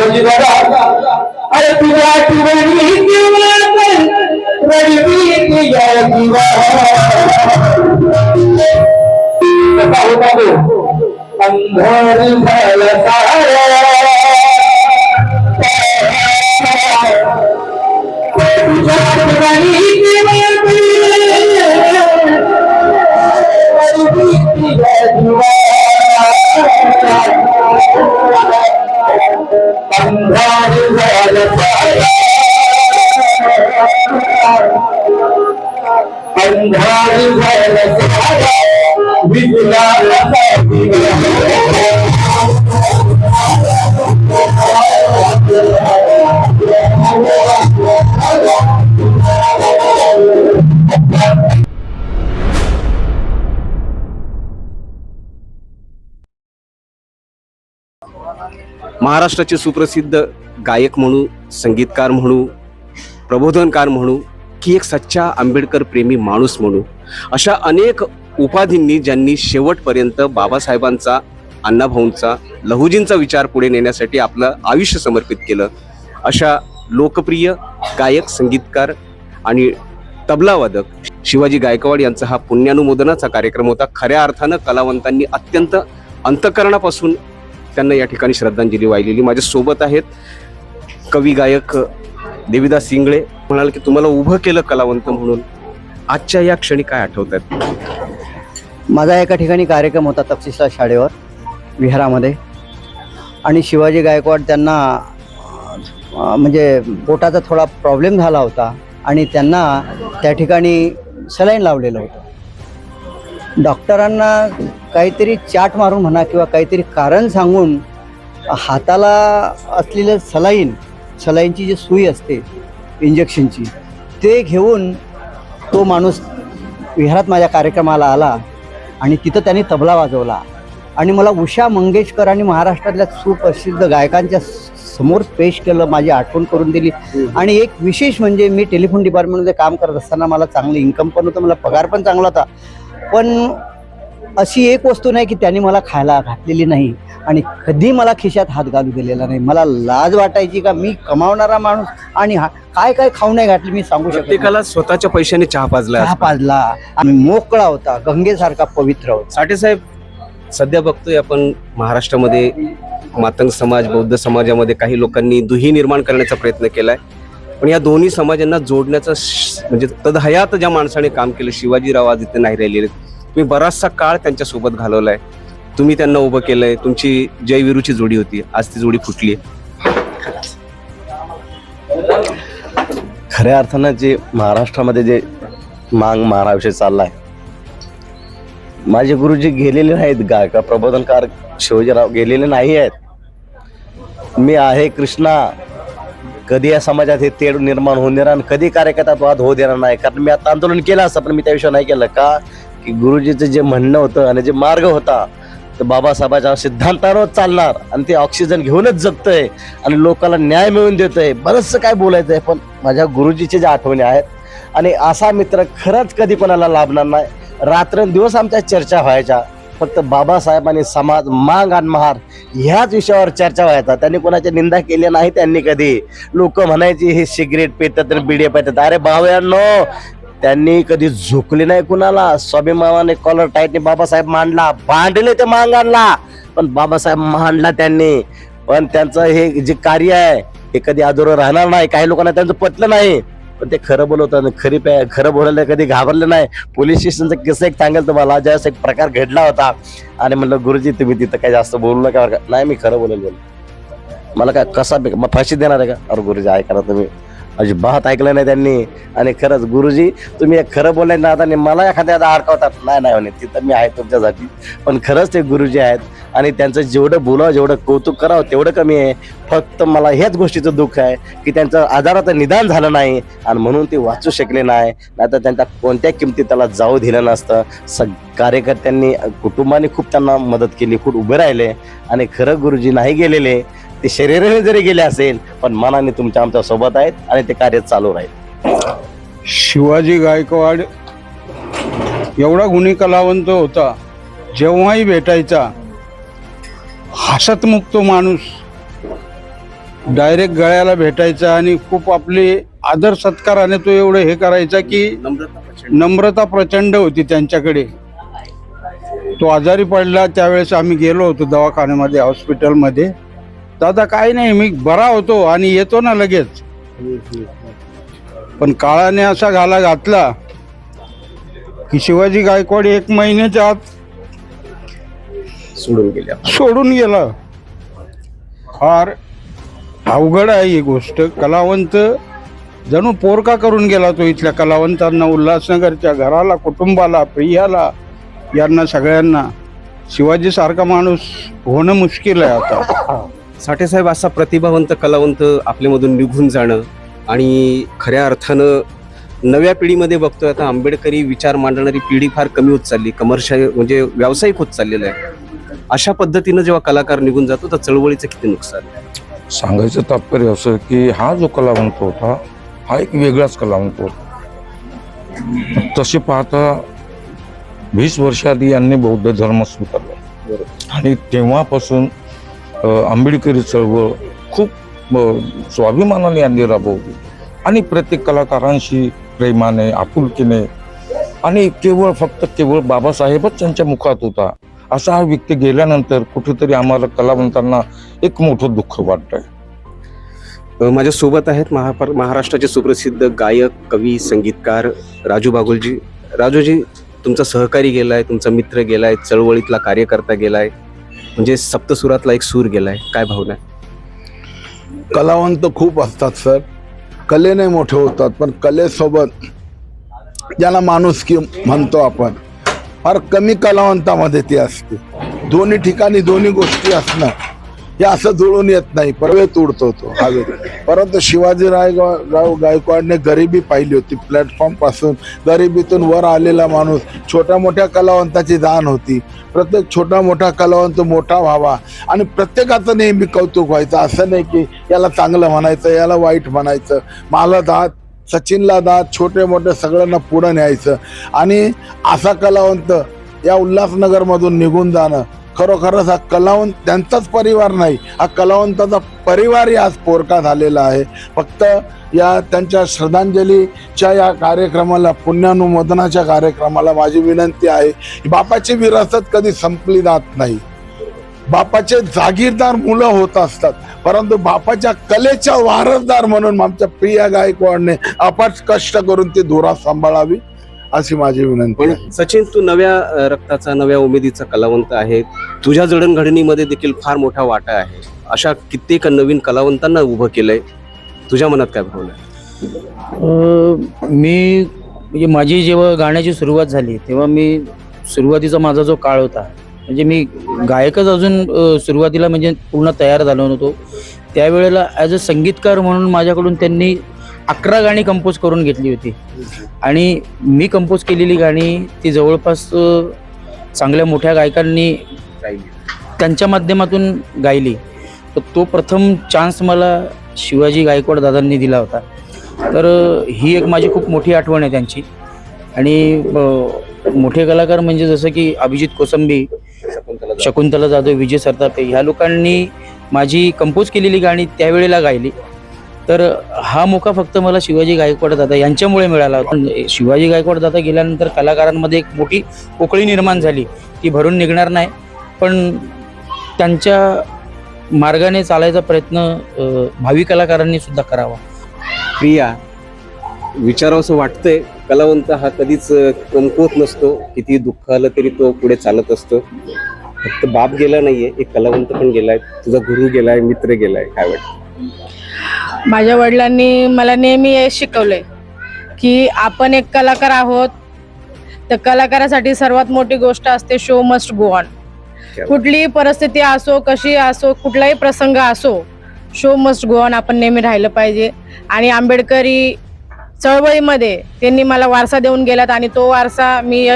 जीवाला अरे तुझ्या आठवणी किंवा रडवी या जीवा अंधार झाला सारा तुझ्या आठवणी किंवा रडवी या जीवा अंधार झाला सारा अंधार झाला सारा विजला महाराष्ट्राचे सुप्रसिद्ध गायक म्हणू, संगीतकार म्हणू, प्रबोधनकार म्हणू की एक सच्चा आंबेडकर प्रेमी माणूस म्हणू, अशा अनेक उपाधींनी ज्यांनी शेवटपर्यंत बाबासाहेबांचा, अण्णाभाऊंचा, लहुजींचा विचार पुढे नेण्यासाठी आपलं आयुष्य समर्पित केलं, अशा लोकप्रिय गायक, संगीतकार आणि तबलावादक शिवाजी गायकवाड यांचा हा पुण्यानुमोदनाचा कार्यक्रम होता. खऱ्या अर्थानं कलावंतांनी अत्यंत अंतःकरणापासून त्यांना या ठिकाणी श्रद्धांजली वाहिलेली. माझ्यासोबत आहेत कवी गायक देवीदास इंगळे. म्हणाल की तुम्हाला उभं केलं कलावंत म्हणून, आजच्या या क्षणी काय आठवतात? माझा एका ठिकाणी कार्यक्रम होता तपसिला शाळेवर विहारामध्ये, आणि शिवाजी गायकवाड त्यांना म्हणजे पोटाचा थोडा प्रॉब्लेम झाला होता आणि त्यांना त्या ठिकाणी सलाईन लावलेलं होतं. डॉक्टरांना काहीतरी चाट मारून म्हणा किंवा काहीतरी कारण सांगून हाताला असलेलं सलाईनची जी सुई असते इंजेक्शनची, ते घेऊन तो माणूस विहारात माझ्या कार्यक्रमाला आला आणि तिथं त्यांनी तबला वाजवला आणि मला उषा मंगेशकर आणि महाराष्ट्रातल्या सुप्रसिद्ध गायकांच्या समोर पेश केलं, माझी आठवण करून दिली. आणि एक विशेष म्हणजे मी टेलिफोन डिपार्टमेंटमध्ये काम करत असताना मला चांगलं इन्कम पण होतं, मला पगार पण चांगला होता, पण अशी एक वस्तू नाही की त्यांनी मला खायला घातलेली नाही आणि कधी मला खिशात हात घालू दिलेला नाही. मला लाज वाटायची का मी कमावणारा माणूस आणि काय काय खाऊ नाही घातली मी सांगू शकतो. प्रत्येकाला स्वतःच्या पैशाने चहा पाजला आणि मोकळा होता, गंगेसारखा पवित्र होता. साठेसाहेब, सध्या बघतोय आपण महाराष्ट्रामध्ये मातंग समाज, बौद्ध समाजामध्ये काही लोकांनी दुही निर्माण करण्याचा प्रयत्न केलाय, पण या दोन्ही समाजांना जोडण्याचा म्हणजे तदहयात ज्या माणसाने काम केलं, शिवाजीराव आज इथे नाही राहिलेले, तुम्ही बराचसा काळ त्यांच्यासोबत घालवलाय, तुम्ही त्यांना उभं केलंय, तुमची जयवीरूची जोडी होती, आज ती जोडी फुटली. खऱ्या अर्थानं जे महाराष्ट्रामध्ये जे मांग मारा विषय चाललाय, माझे गुरुजी गेलेले नाहीत, गायका प्रबोधनकार शिवाजीराव गेलेले नाही आहेत. मी आहे कृष्णा, कधी या समाजात हे तेढ निर्माण होऊ देणार, कधी कार्यकर्त्यात वाद होऊ देणार नाही. कारण मी आता आंदोलन केलं असतं पण मी त्या विषय नाही केलं का की गुरुजीचं जे म्हणणं होतं आणि जे मार्ग होता तर बाबासाहेबांच्या सिद्धांतावर चालणार आणि ते ऑक्सिजन घेऊनच जगतंय आणि लोकांना न्याय मिळवून देतंय. बरंचसं काय बोलायचं आहे, पण माझ्या गुरुजीचे ज्या आठवणी आहेत आणि असा मित्र खरंच कधी कोणाला लाभणार नाही. रात्रंदिवस आमच्या चर्चा व्हायच्या, फक्त बाबासाहेब आणि समाज, मांग आणि महार ह्याच विषयावर चर्चा व्हायचा. त्यांनी कोणाची निंदा केली नाही. त्यांनी कधी लोक म्हणायची हे सिगरेट पितात तर बिडी पितात, अरे भावयांनो, त्यांनी कधी झुकले नाही कुणाला. स्वाभिमानाने कॉलर टाईटने बाबासाहेब मांडला, भांडले ते मांगांना, पण बाबासाहेब मांडला त्यांनी. पण त्यांचं हे जे कार्य आहे हे कधी अधुरं राहणार नाही. काही लोकांना त्यांचं पटलं नाही, पण ते खरं बोलवतात, खरं बोलायला कधी घाबरले नाही. पोलीस स्टेशनचा किस्सा एक सांगेल तुम्हाला, ज्यावेळेस एक प्रकार घडला होता आणि म्हणलं गुरुजी तुम्ही तिथं काही जास्त बोलू नका. नाही, मी खरं बोलेल. मला काय कसा मग फाशी देणार आहे का? अरे गुरुजी ऐका ना, तुम्ही अजिबात ऐकलं नाही त्यांनी. आणि खरंच गुरुजी तुम्ही खरं बोलायचं ना, आता मला एखाद्या अडकवतात, नाही म्हणे, तिथं मी आहे तुमच्यासाठी. पण खरंच ते गुरुजी आहेत आणि त्यांचं जेवढं बोलावं, जेवढं कौतुक करावं तेवढं कमी आहे. फक्त मला ह्याच गोष्टीचं दुःख आहे की त्यांचं आजाराचं निदान झालं नाही आणि म्हणून ते वाचू शकले नाही, नाहीतर त्यांच्या कोणत्या किमतीत त्याला जाऊ दिलं नसतं. कार्यकर्त्यांनी, कुटुंबाने खूप त्यांना मदत केली, खूप उभे राहिले. आणि खरं गुरुजी नाही गेलेले, ते शरीराने जरी गेले असेल पण मनाने तुमच्या आमच्या सोबत आहेत आणि ते कार्य चालू राहील. शिवाजी गायकवाड एवढा गुणी कलावंत होता, जेव्हाही भेटायचा हसतमुख तो माणूस, डायरेक्ट गळ्याला भेटायचा आणि खूप आपले आदर सत्काराने तो एवढं हे करायचा की नम्रता प्रचंड होती त्यांच्याकडे. तो आजारी पडला त्यावेळेस आम्ही गेलो होतो दवाखान्यामध्ये, हॉस्पिटलमध्ये. दादा काही नाही, मी बरा होतो आणि येतो ना लगेच. पण काळाने असा घाला घातला की शिवाजी गायकवाड 1 महिन्याच्या आत सोडून गेला. फार अवघड आहे ही गोष्ट. कलावंत जणू पोरका करून गेला तो इथल्या कलावंतांना, उल्हासनगरच्या घराला, कुटुंबाला, प्रियाला, यांना सगळ्यांना. शिवाजी सारखा माणूस होणं मुश्किल आहे आता. साठेसाहेब, असा प्रतिभावंत कलावंत आपल्यामधून निघून जाणं आणि खऱ्या अर्थानं नव्या पिढीमध्ये बघतोय आता आंबेडकरी विचार मांडणारी पिढी फार कमी होत चालली, कमर्शियल म्हणजे व्यावसायिक होत चाललेलं आहे. अशा पद्धतीनं जेव्हा कलाकार निघून जातो तर चळवळीचं किती नुकसान आहे. सांगायचं तात्पर्य असं की हा जो कलावंत होता हा एक वेगळाच कलावंत होता. तसे पाहता 20 वर्षाआधी यांनी बौद्ध धर्म स्वीकारला आणि तेव्हापासून आंबेडकरी चळवळ खूप स्वाभिमानाने यांनी राबवली आणि प्रत्येक कलाकारांशी प्रेमाने, आपुलकीने आणि केवळ बाबासाहेबच त्यांच्या मुखात होता. असा हा व्यक्ती गेल्यानंतर कुठेतरी आम्हाला कलावंतांना एक मोठं दुःख वाटतंय. माझ्या सोबत आहेत महाराष्ट्राचे सुप्रसिद्ध गायक, कवी, संगीतकार राजू बागुलजी. राजूजी, तुमचा सहकारी गेलाय, तुमचा मित्र गेलाय, चळवळीतला कार्यकर्ता गेलाय, म्हणजे सप्तसुरातला एक सूर गेलाय. काय भावना आहे? कलावंत खूप असतात सर, कलेने मोठे होतात, पण कलेसोबत ज्याला माणुसकी म्हणतो आपण, फार कमी कलावंतामध्ये ती असते. दोन्ही ठिकाणी दोन्ही गोष्टी असणं हे असं जुळून येत नाही, पर्वेत उडतो तो हवेत. परंतु शिवाजीराव गायकवाडने गरिबी पाहिली होती. प्लॅटफॉर्म पासून गरिबीतून वर आलेला माणूस, छोट्या मोठ्या कलावंताची जाण होती. प्रत्येक छोटा मोठा कलावंत मोठा व्हावा आणि प्रत्येकाचं नेहमी कौतुक व्हायचं. असं नाही की याला चांगलं म्हणायचं, याला वाईट म्हणायचं. मला दात, सचिनला दात, छोटे मोठे सगळ्यांना पुढं न्यायचं. आणि असा कलावंत या उल्हासनगरमधून निघून जाणं, खरोखरच हा कलावंत त्यांचाच परिवार नाही, हा कलावंताचा परिवारही आज पोरका झालेला आहे. फक्त या त्यांच्या श्रद्धांजलीच्या या कार्यक्रमाला, पुण्यानुमोदनाच्या कार्यक्रमाला माझी विनंती आहे, बापाची विरासत कधी संपली जात नाही. बापाचे जागीरदार मुलं होत असतात, परंतु बापाच्या कलेच्या वारसदार म्हणून आमच्या प्रिया गायकवाडने अपाट कष्ट करून ती धुरा सांभाळावी अशी माझी विनंती आहे. पण सचिन, तू नव्या रक्ताचा, नव्या उमेदीचा कलावंत आहे. तुझ्या जडणघडणीमध्ये देखील फार मोठा वाटा आहे. अशा कित्येक नवीन कलावंतांना उभं केलंय. तुझ्या मनात काय भावना आहे? मी म्हणजे माझी जेव्हा गाण्याची सुरुवात झाली तेव्हा मी सुरुवातीचा माझा जो काळ होता, म्हणजे मी गायकच अजून सुरुवातीला म्हणजे पूर्ण तयार झालो नव्हतो. त्यावेळेला ॲज अ संगीतकार म्हणून माझ्याकडून त्यांनी 11 गाणी कंपोज करून घेतली होती आणि मी कंपोज केलेली गाणी ती जवळपास चांगल्या मोठ्या गायकांनी त्यांच्या माध्यमातून गायली. तर तो प्रथम चान्स मला शिवाजी गायकवाड दादांनी दिला होता. तर ही एक माझी खूप मोठी आठवण आहे त्यांची. आणि मोठे कलाकार म्हणजे जसं की अभिजित कोसंबी, शकुंतला जाधव, विजय सरतापे ह्या लोकांनी माझी कंपोज केलेली गाणी त्यावेळेला गायली. तर हा मोका फक्त मला शिवाजी गायकवाड दादा यांच्यामुळे मिळाला होता. शिवाजी गायकवाड दादा गेल्यानंतर कलाकारांमध्ये एक मोठी पोकळी निर्माण झाली, ती भरून निघणार नाही, पण त्यांच्या मार्गाने चालायचा प्रयत्न भावी कलाकारांनी सुद्धा करावा. प्रिया, विचारावंसं वाटतंय, कलावंत हा कधीच कमकुवत नसतो. किती दुःख आलं तरी तो पुढे चालत असतो. फक्त बाप गेला नाहीये, एक कलावंत पण गेलाय, तुझा गुरु गेलाय, मित्र गेलाय. काय वाटतं? माझ्या वडिलांनी मला नेहमी हे शिकवलंय की आपण एक कलाकार आहोत, तर कलाकारासाठी सर्वात मोठी गोष्ट असते शो मस्ट गो ऑन. कुठलीही परिस्थिती असो, कशी असो, कुठलाही प्रसंग असो, शो मस्ट गो ऑन आपण नेहमी राहिलं पाहिजे. आणि आंबेडकरी चळवळीमध्ये त्यांनी मला वारसा देऊन गेलात आणि तो वारसा मी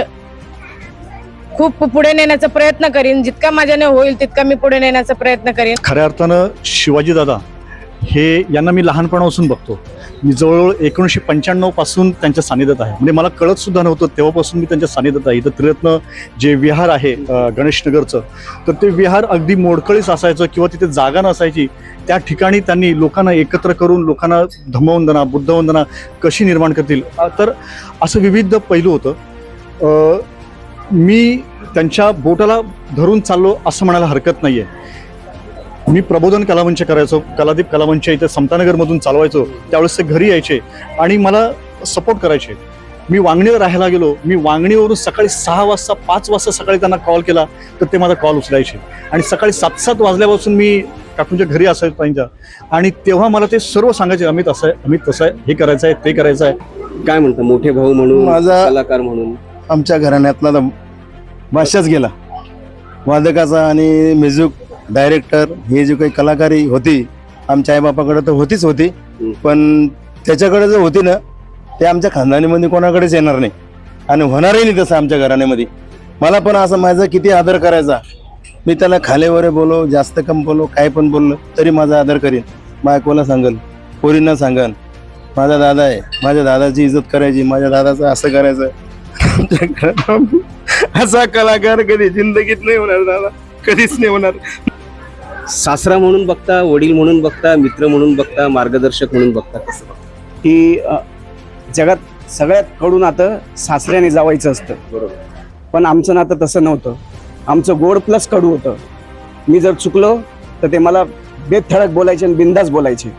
खूप पुढे नेण्याचा प्रयत्न करीन. जितका माझ्याने होईल तितका मी पुढे नेण्याचा प्रयत्न करीन. खऱ्या अर्थानं शिवाजी दादा हे यांना मी लहानपणापासून बघतो. मी जवळजवळ 1995 पासून त्यांच्या सानिध्यात आहे. म्हणजे मला कळत सुद्धा नव्हतं तेव्हापासून मी त्यांच्या सानिध्यात आहे. इथं त्रिरत्न जे विहार आहे गणेशनगरचं, तर ते विहार अगदी मोडकळीस असायचं किंवा तिथे जागा नसायची. त्या ठिकाणी त्यांनी लोकांना एकत्र करून लोकांना धम्मवंदना बुद्धवंदना कशी निर्माण करतील, तर असं विविध पैलू होतं. मी त्यांच्या बोटाला धरून चाललो असं म्हणायला हरकत नाही आहे. मी प्रबोधन कलामंच करायचो, कलादीप कलामंच इथे समतानगरमधून चालवायचो. त्यावेळेस ते घरी यायचे आणि मला सपोर्ट करायचे. मी वांगणीवर राहायला गेलो, मी वांगणीवरून सकाळी 6 वाजता 5 वाजता सकाळी त्यांना कॉल केला तर ते माझा कॉल उचलायचे. आणि सकाळी 7-7 वाजल्यापासून मी काकूंच्या घरी असायचो त्यांच्या, आणि तेव्हा मला ते सर्व सांगायचे, अमित असं आहे, अमित तसं आहे, हे करायचं आहे, ते करायचं आहे. काय म्हणतं मोठे भाऊ म्हणून, माझा- कलाकार म्हणून? आमच्या घराण्यातला भाषाच गेला. वादकाचा आणि म्युझिक डायरेक्टर हे जी काही कलाकारी होती आमच्या आईबापाकडे तर होतीच होती, पण त्याच्याकडे जर होती ना ते आमच्या खानदानीमध्ये कोणाकडेच येणार नाही आणि होणारही नाही तसं आमच्या घराण्यामध्ये. मला पण असं माझा किती आदर करायचा, मी त्याला खालेवरे बोलो, जास्त कम बोलो, काय पण बोललो तरी माझा आदर करीन. बायकोला सांगल, पोरींना सांगल, माझा दादा आहे, माझ्या दादाची इज्जत करायची, माझ्या दादाचं असं करायचं. असा कलाकार कधी जिंदगीत नाही होणार दादा, कधीच नाही होणार. सासरा म्हणून बघता, वडील म्हणून बघता, मित्र म्हणून बघता, मार्गदर्शक म्हणून बघता, कसं बघता? की जगात सगळ्यात कडू नातं सासऱ्याने जावायचं असतं. बरोबर. पण आमचं नातं तसं नव्हतं. आमचं गोड प्लस कडू होतं. मी जर चुकलो तर ते मला बेधडक बोलायचे आणि बिंदास बोलायचे.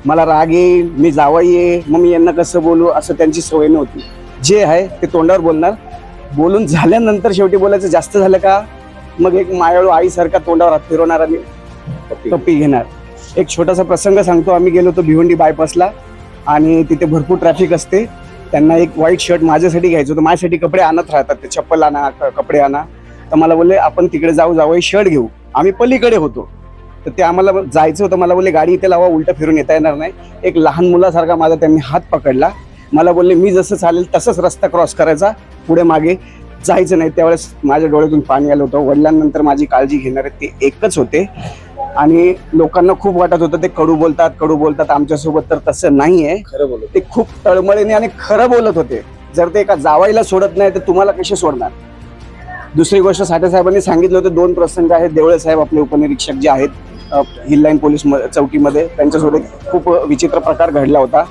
मला राग येईल, मी जावाई आहे, मग मी यांना कसं बोलू असं त्यांची सवय नव्हती. जे आहे ते तोंडावर बोलणार, बोलून झाल्यानंतर शेवटी बोलायचं जास्त झालं का मग एक मायाळू आईसारखा तोंडावर हात फिरवणार आणि कप्पी घेणार. एक छोटासा प्रसंग सांगतो. आम्ही गेलो होतो भिवंडी बायपासला आणि तिथे भरपूर ट्रॅफिक असते. त्यांना एक व्हाईट शर्ट माझ्यासाठी घ्यायचं होतं. माझ्यासाठी कपडे आणत राहतात ते, चप्पल आणा, कपडे आणा. तर मला बोलले आपण तिकडे जाऊ शर्ट घेऊ. आम्ही पलीकडे होतो तर ते आम्हाला जायचं होतं. मला बोलले गाडी इथे लावा, उलटं फिरून येता येणार नाही. एक लहान मुलासारखा माझा त्यांनी हात पकडला. मला बोलले मी जसं चालेल तसंच रस्ता क्रॉस करायचा, पुढे मागे जायचं नाही. त्यावेळेस माझ्या डोळ्यातून पाणी आलं होतं. वडिलांनंतर माझी काळजी घेणारे ते एकच होते आणि लोकांना खूप वाटत होतं ते कडू बोलतात. आमच्यासोबत तर तसं नाहीये. खरं बोलत. ते खूप तळमळीने आणि खरं बोलत होते. जर ते एका जावाईला सोडत नाही तर तुम्हाला कसे सोडणार. दुसरी गोष्ट साठे साहेबांनी सांगितलं होतं, 2 प्रसंग आहेत. देवळे साहेब आपले उपनिरीक्षक जे आहेत हिल लाईन पोलीस चौकीमध्ये, त्यांच्यासोबत खूप विचित्र प्रकार घडला होता.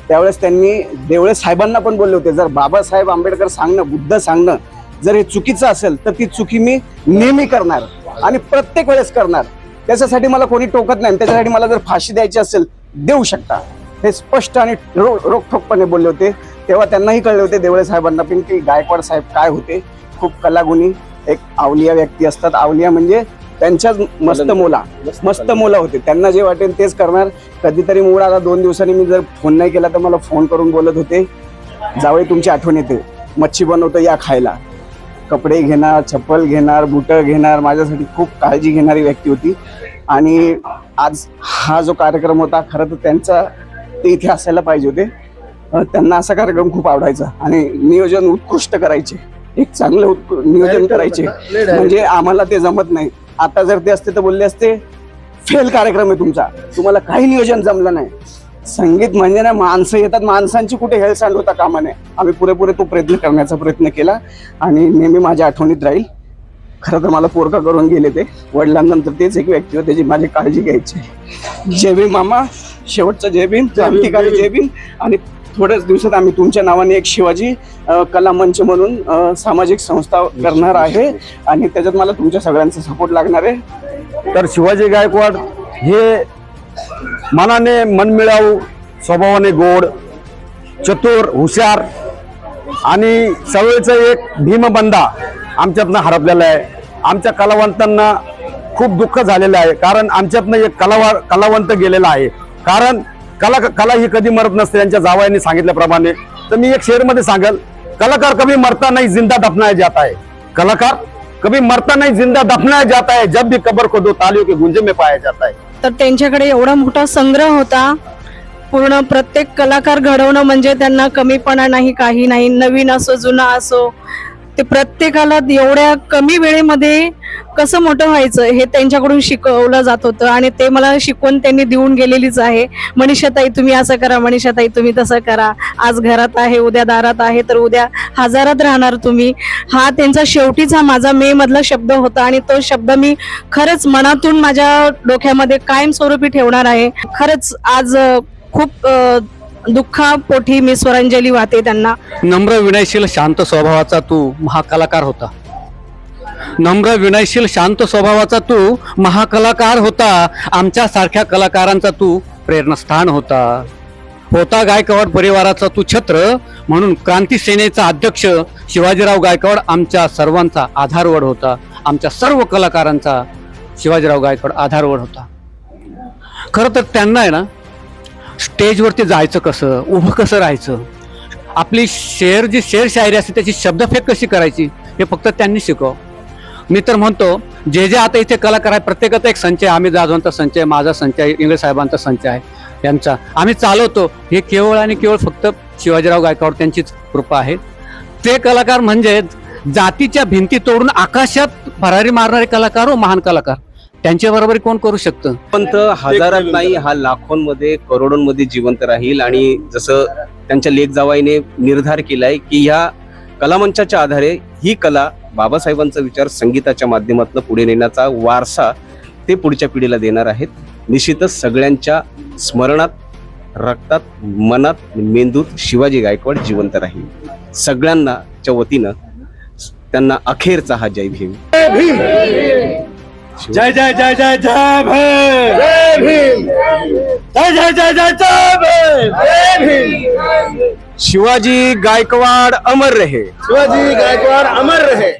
त्यावेळेस त्यांनी देवळे साहेबांना पण बोलले होते, जर बाबासाहेब आंबेडकर सांगणं, बुद्ध सांगणं जर हे चुकीचं असेल तर ती चुकी मी नेहमी करणार आणि प्रत्येक वेळेस करणार. त्याच्यासाठी मला कोणी टोकत नाही. त्याच्यासाठी मला जर फाशी द्यायची असेल देऊ शकता, हे स्पष्ट आणि रोखठोकपणे बोलले होते. तेव्हा त्यांनाही कळले होते देवळे साहेबांना पण की गायकवाड साहेब काय होते, खूप कलागुणी एक अवलिया व्यक्ती असतात. अवलिया म्हणजे त्यांच्याच मस्त मोला होते. त्यांना जे वाटेल तेच करणार. कधीतरी मूड आला 2 दिवसांनी मी जर फोन नाही केला तर मला फोन करून बोलत होते, जावई तुमची आठवण येते, मच्छी बनवतो या खायला. कपडे घेणार, चप्पल घेणार, बुटं घेणार, माझ्यासाठी खूप काळजी घेणारी व्यक्ती होती. आणि आज हा जो कार्यक्रम होता खरं तर त्यांचा ते इथे असायला पाहिजे होते. त्यांना असा कार्यक्रम खूप आवडायचा आणि नियोजन उत्कृष्ट करायचे, एक चांगलं नियोजन करायचे. म्हणजे आम्हाला ते जमत नाही. आता जर ते असते तर बोलले असते फेल कार्यक्रम आहे तुमचा, तुम्हाला काही नियोजन जमलं नाही. संगीत म्हणजे ना माणसं येतात, माणसांची कुठे हेळसांड होता कामा नये. आम्ही पुरेपुरे तो प्रयत्न करण्याचा प्रयत्न केला आणि नेहमी माझ्या आठवणीत राहील. खरं तर मला पोरका करून गेले ते. वडिलांनंतर तेच एक व्यक्ती होते जी माझी काळजी घ्यायची. जय भीम मामा, शेवटचा जय भीम, क्रांतिकारी जय भीम. आणि थोड्याच दिवसात आम्ही तुमच्या नावाने एक शिवाजी कला मंच म्हणून सामाजिक संस्था करणार आहे आणि त्याच्यात मला तुमच्या सगळ्यांचा सपोर्ट लागणार आहे. तर शिवाजी गायकवाड हे मनाने मनमिळावू, स्वभावाने गोड, चतुर, हुशार आणि सवयीचा एक भीमबंधा आमच्यातनं हरपलेला आहे. आमच्या कलावंतांना खूप दुःख झालेलं आहे, कारण आमच्यातनं एक कलावंत गेलेला आहे. कारण कला ही कधी मरत नसते, त्यांच्या जावयाने सांगितल्याप्रमाणे. तर मी एक शेरमध्ये सांगेल, कलाकार कभी मरता नहीं जिंदा दफनाया जाता है. कलाकार कभी मरता नहीं जिंदा दफनाया जाता है, जब भी कब्र को 2 तालियों के गुंजे में पाया जाता है. तर त्यांच्याकडे एवढा मोठा संग्रह होता. पूर्ण प्रत्येक कलाकार घडवणं म्हणजे त्यांना कमीपणा नाही, काही नाही. नवीन असो जुना असो, ते प्रत्येकाला एवढ्या कमी वेळेमध्ये कसं मोठं व्हायचं हे त्यांच्याकडून शिकवलं जात होतं आणि ते मला शिकवून त्यांनी देऊन गेलेलीच आहे. मनीषाताई तुम्ही असं करा, मनीषाताई तुम्ही तसं करा, आज घरात आहे उद्या दारात आहे तर उद्या हजारात राहणार तुम्ही. हा त्यांचा शेवटीचा माझा मे मधला शब्द होता आणि तो शब्द मी खरंच मनातून माझ्या डोक्यामध्ये कायमस्वरूपी ठेवणार आहे. खरंच आज खूप दुःखापोटी मी स्वरांजली वाहते त्यांना. नम्र विनयशील शांत स्वभावाचा तू महाकलाकार होता. नम्र विनयशील शांत स्वभावाचा तू महाकलाकार होता. आमच्या सारख्या कलाकारांचा तू प्रेरणास्थान होता गायकवाड परिवाराचा तू छत्र. म्हणून क्रांती सेनेचा अध्यक्ष शिवाजीराव गायकवाड आमच्या सर्वांचा आधारवड होता. आमच्या सर्व कलाकारांचा शिवाजीराव गायकवाड आधारवड होता. खरं तर त्यांना आहे ना स्टेजवरती जायचं कसं, उभं कसं राहायचं, आपली जी शेर शायरी असते त्याची शब्दफेक कशी करायची हे फक्त त्यांनी शिकव. मी तर म्हणतो जे आता इथे कलाकार आहे प्रत्येकाचा एक संच आहे. आम्ही जाधवांचा संच आहे, माझा संच आहे, इंगळे साहेबांचा संच आहे, यांचा आम्ही चालवतो. हे केवळ आणि केवळ फक्त शिवाजीराव गायकवाड त्यांचीच कृपा आहे. ते कलाकार म्हणजे जातीच्या भिंती तोडून आकाशात भरारी मारणारे कलाकार, महान कलाकार. त्यांच्या बरोबरी कोण करू शकतं? पण हजारात नाही, हा लाखोंमध्ये करोडोंमध्ये जिवंत राहील. आणि जसं त्यांच्या लेक जावाईने निर्धार केलाय की ह्या कलामंचाच्या आधारे ही कला, बाबासाहेबांचा विचार संगीताच्या माध्यमातून पुढे नेण्याचा वारसा ते पुढच्या पिढीला देणार आहेत. निश्चितच सगळ्यांच्या स्मरणात, रक्तात, मनात, मेंदूत शिवाजी गायकवाड जिवंत राहील. सगळ्यांनाच्या वतीनं त्यांना अखेरचा हा जय भीम. जय जय जय जय जय भीम, जय भीम, जय जय जय जय जय भीम, जय भीम. शिवाजी गायकवाड अमर रहे. शिवाजी गायकवाड अमर रहे.